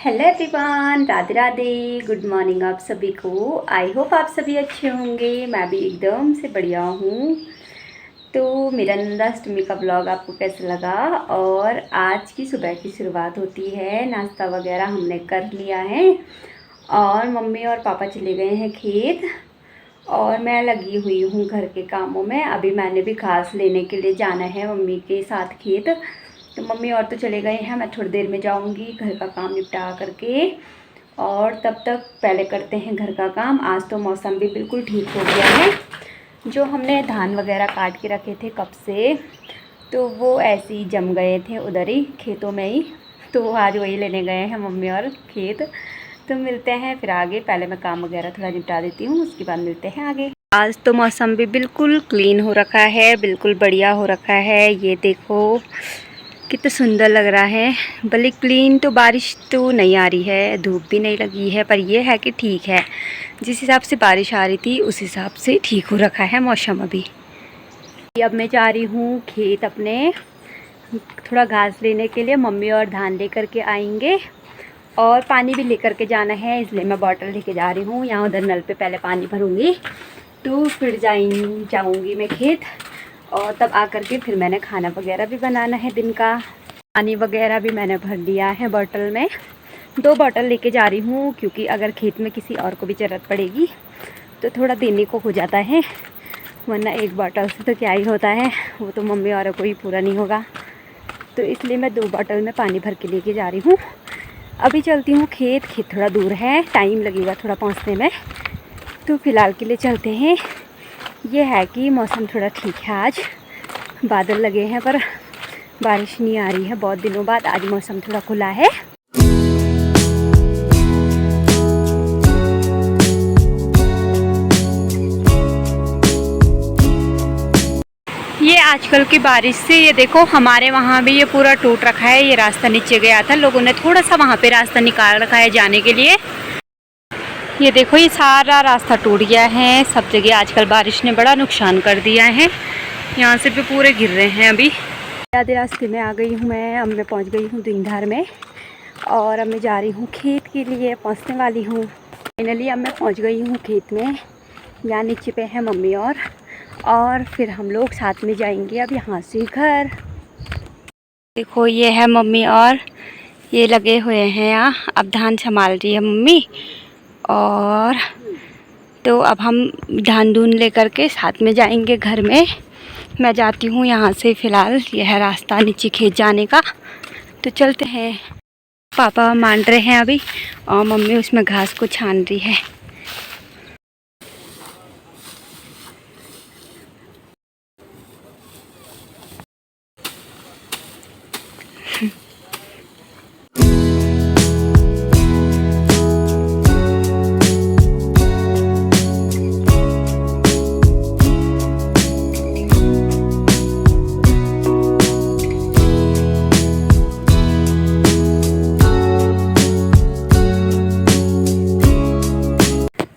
Hello everyone, Radhe Radhe. Good morning आप सभी को। आई होप आप सभी अच्छे होंगे। मैं भी एकदम से बढ़िया हूँ। तो मेरा नंदाष्टमी का ब्लॉग आपको कैसा लगा। और आज की सुबह की शुरुआत होती है, नाश्ता वगैरह हमने कर लिया है और मम्मी और पापा चले गए हैं खेत और मैं लगी हुई हूँ घर के कामों में। अभी मैंने भी घास लेने के लिए जाना है मम्मी के साथ खेत। तो मम्मी और तो चले गए हैं, मैं थोड़ी देर में जाऊंगी घर का काम निपटा करके। और तब तक पहले करते हैं घर का काम। आज तो मौसम भी बिल्कुल ठीक हो गया है। जो हमने धान वगैरह काट के रखे थे कब से, तो वो ऐसे ही जम गए थे उधर ही खेतों में ही। तो आज वही लेने गए हैं मम्मी और खेत। तो मिलते हैं फिर आगे। पहले मैं काम वगैरह थोड़ा निपटा देती हूँ, उसके बाद मिलते हैं आगे। आज तो मौसम भी बिल्कुल क्लीन हो रखा है, बिल्कुल बढ़िया हो रखा है। ये देखो कितना सुंदर लग रहा है। भले क्लीन, तो बारिश तो नहीं आ रही है, धूप भी नहीं लगी है, पर यह है कि ठीक है। जिस हिसाब से बारिश आ रही थी उस हिसाब से ठीक हो रखा है मौसम अभी। अब मैं जा रही हूँ खेत अपने, थोड़ा घास लेने के लिए। मम्मी और धान लेकर के आएंगे और पानी भी लेकर के जाना है, इसलिए मैं बॉटल लेके जा रही हूँ। यहाँ उधर नल पे पहले पानी भरूँगी, तो फिर जाऊँगी मैं खेत। और तब आकर के फिर मैंने खाना वगैरह भी बनाना है दिन का। पानी वगैरह भी मैंने भर लिया है बॉटल में। 2 बॉटल लेके जा रही हूँ, क्योंकि अगर खेत में किसी और को भी ज़रूरत पड़ेगी तो थोड़ा देने को हो जाता है, वरना 1 बॉटल से तो क्या ही होता है, वो तो मम्मी और को ही पूरा नहीं होगा। तो इसलिए मैं 2 बॉटल में पानी भर के लेके जा रही हूँ। अभी चलती हूँ खेत थोड़ा दूर है, टाइम लगेगा थोड़ा पहुँचने में। तो फ़िलहाल के लिए चलते हैं। ये है कि मौसम थोड़ा ठीक है, आज बादल लगे हैं पर बारिश नहीं आ रही है। बहुत दिनों बाद आज मौसम थोड़ा खुला है। ये आजकल की बारिश से ये देखो हमारे वहाँ भी ये पूरा टूट रखा है। ये रास्ता नीचे गया था, लोगों ने थोड़ा सा वहाँ पे रास्ता निकाल रखा है जाने के लिए। ये देखो ये सारा रास्ता टूट गया है। सब जगह आजकल बारिश ने बड़ा नुकसान कर दिया है। यहाँ से भी पूरे गिर रहे हैं। अभी आधे रास्ते में आ गई हूँ मैं। अब मैं पहुँच गई हूँ दिनधार में और अब मैं जा रही हूँ खेत के लिए, पहुँचने वाली हूँ फाइनली। अब मैं पहुँच गई हूँ खेत में। यहाँ नीचे पे है मम्मी और फिर हम लोग साथ में जाएंगे अब यहाँ से घर। देखो ये है मम्मी और ये लगे हुए हैं यहाँ। अब धान संभाल रही है मम्मी। और तो अब हम धान धून लेकर के साथ में जाएंगे घर में। मैं जाती हूँ यहाँ से फ़िलहाल, यह है रास्ता नीचे खेत जाने का। तो चलते हैं। पापा मान रहे हैं अभी और मम्मी उसमें घास को छान रही है।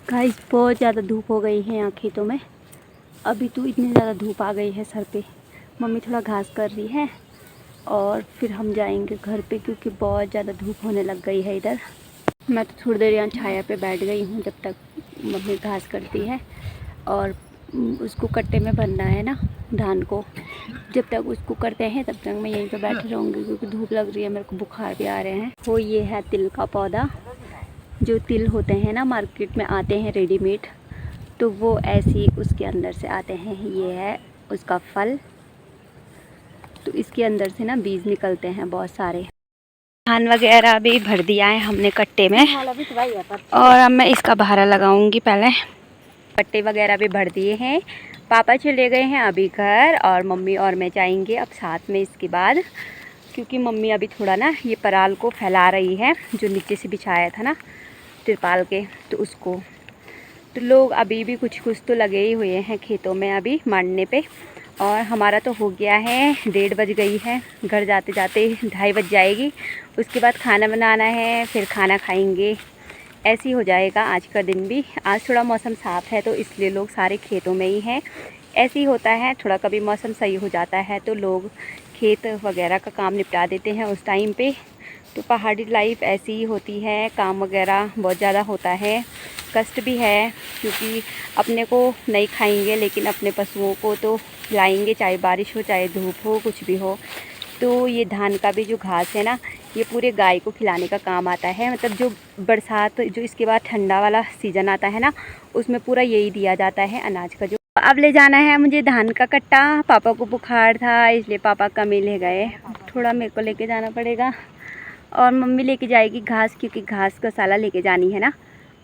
गाइस बहुत ज़्यादा धूप हो गई है यहाँ खेतों में। अभी तो इतनी ज़्यादा धूप आ गई है सर पे। मम्मी थोड़ा घास कर रही है और फिर हम जाएंगे घर पे, क्योंकि बहुत ज़्यादा धूप होने लग गई है इधर। मैं तो थोड़ी देर यहाँ छाया पे बैठ गई हूँ जब तक मम्मी घास करती है। और उसको कट्टे में भरना है ना धान को, जब तक उसको करते हैं तब तक मैं यहीं पे बैठी रहूँगी, क्योंकि धूप लग रही है, मेरे को बुखार भी आ रहे हैं। वो ये है तिल का पौधा। जो तिल होते हैं ना मार्केट में आते हैं रेडीमेड, तो वो ऐसे ही उसके अंदर से आते हैं। ये है उसका फल। तो इसके अंदर से ना बीज निकलते हैं बहुत सारे। धान वगैरह भी भर दिया है हमने कट्टे में और अब मैं इसका बहारा लगाऊंगी। पहले कट्टे वगैरह भी भर दिए हैं। पापा चले गए हैं अभी घर और मम्मी और मैं जाएंगे अब साथ में इसके बाद, क्योंकि मम्मी अभी थोड़ा ना ये पराल को फैला रही है, जो नीचे से बिछाया था ना तिरपाल के, तो उसको। तो लोग अभी भी कुछ कुछ तो लगे ही हुए हैं खेतों में अभी मांडने पे। और हमारा तो हो गया है, 1:30 बज गई है। घर जाते जाते 2:30 बज जाएगी। उसके बाद खाना बनाना है, फिर खाना खाएंगे। ऐसे ही हो जाएगा आज का दिन भी। आज थोड़ा मौसम साफ़ है तो इसलिए लोग सारे खेतों में ही हैं। ऐसे ही होता है, थोड़ा कभी मौसम सही हो जाता है तो लोग खेत वगैरह का काम निपटा देते हैं उस टाइम पे। तो पहाड़ी लाइफ ऐसी ही होती है, काम वगैरह बहुत ज़्यादा होता है, कष्ट भी है, क्योंकि अपने को नहीं खाएंगे लेकिन अपने पशुओं को तो खिलाएंगे, चाहे बारिश हो चाहे धूप हो कुछ भी हो। तो ये धान का भी जो घास है ना, ये पूरे गाय को खिलाने का काम आता है। मतलब जो बरसात, जो इसके बाद ठंडा वाला सीज़न आता है ना, उसमें पूरा यही दिया जाता है अनाज का। जो अब ले जाना है मुझे धान का कट्टा। पापा को बुखार था इसलिए पापा कम ही ले गए, थोड़ा मेरे को लेके जाना पड़ेगा। और मम्मी लेके जाएगी घास, क्योंकि घास का साला लेके जानी है ना।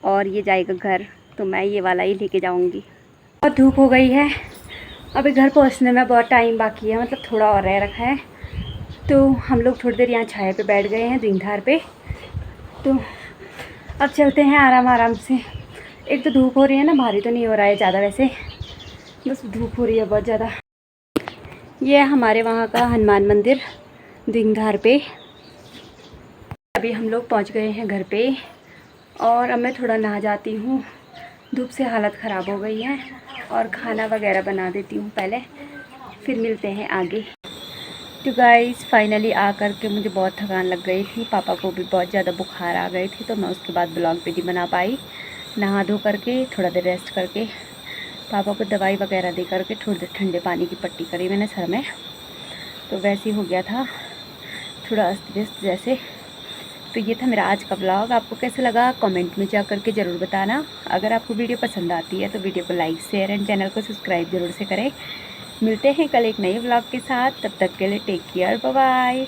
और ये जाएगा घर, तो मैं ये वाला ही लेके जाऊंगी। बहुत धूप हो गई है, अभी घर पहुंचने में बहुत टाइम बाकी है, मतलब थोड़ा और रह रखा है। तो हम लोग थोड़ी देर यहाँ छाया पे बैठ गए हैं दिनधार पे। तो अब चलते हैं आराम आराम से। एक तो धूप हो रही है ना, भारी तो नहीं हो रहा है ज़्यादा, वैसे बस धूप हो रही है बहुत ज़्यादा। ये है हमारे वहाँ का हनुमान मंदिर दिनधार पे। अभी हम लोग पहुँच गए हैं घर पे, और अब मैं थोड़ा नहा जाती हूँ, धूप से हालत ख़राब हो गई है। और खाना वगैरह बना देती हूँ पहले, फिर मिलते हैं आगे। तो गाइस फाइनली आ कर के मुझे बहुत थकान लग गई थी, पापा को भी बहुत ज़्यादा बुखार आ गई थी, तो मैं उसके बाद ब्लॉग भी नहीं बना पाई। नहा धो करके थोड़ा देर रेस्ट करके पापा को दवाई वगैरह दे करके थोड़ी देर ठंडे पानी की पट्टी करी मैंने सर में, तो वैसे ही हो गया था थोड़ा अस्त व्यस्त जैसे। तो ये था मेरा आज का ब्लॉग। आपको कैसा लगा कमेंट में जा करके ज़रूर बताना। अगर आपको वीडियो पसंद आती है तो वीडियो को लाइक शेयर एंड चैनल को सब्सक्राइब ज़रूर से करें। मिलते हैं कल एक नए ब्लॉग के साथ, तब तक के लिए टेक केयर, बाय बाय।